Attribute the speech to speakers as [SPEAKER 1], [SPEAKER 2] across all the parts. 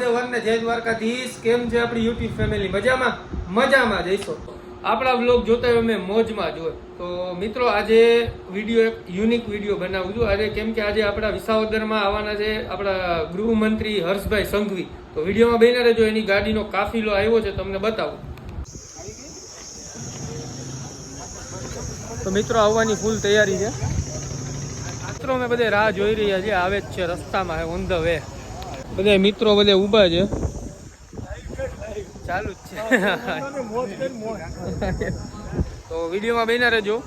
[SPEAKER 1] મહાદેવ ને જય દ્વારકાધીશ. કેમ છે આપણી યુટ્યુબ ફેમિલી? મજામાં જઈશો. આપણા વ્લોગ જોતા હોય અમે મોજમાં જ હોય. તો મિત્રો આજે વિડીયો એક યુનિક વિડીયો બનાવું છું આજે, કેમ કે આજે આપણા વિસાવદરમાં આવવાના છે આપણા ગૃહમંત્રી હર્ષભાઈ સંઘવી. તો વિડીયોમાં બન્યા રહેજો, એની ગાડીનો કાફિલો આવ્યો છે, તમને બતાવું. તો મિત્રો આવવાની ફૂલ તૈયારી છે. મિત્રો અમે બધે રાહ જોઈ રહ્યા છીએ, આવે જ છે રસ્તામાં, ઓન ધ વે. બધા મિત્રો બધે ઊભા છે, ચાલુ જ છે. તો વિડીયોમાં બન્યા રહેજો.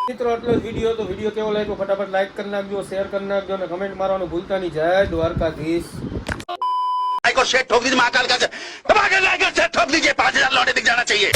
[SPEAKER 1] મિત્રો આટલો જ વિડીયો. તો વિડીયો કેવો લાગ્યો ફટાફટ લાઈક કરી નાખજો, શેર કરી નાખજો અને કમેન્ટ મારવાનું ભૂલતા નહીં. જય દ્વારકાધીશ.
[SPEAKER 2] को शेट ठोक दीजिए, महाकाल का दबा के लाइक शेट ठोक दीजिए, 5000 लौटे दिख जाना चाहिए.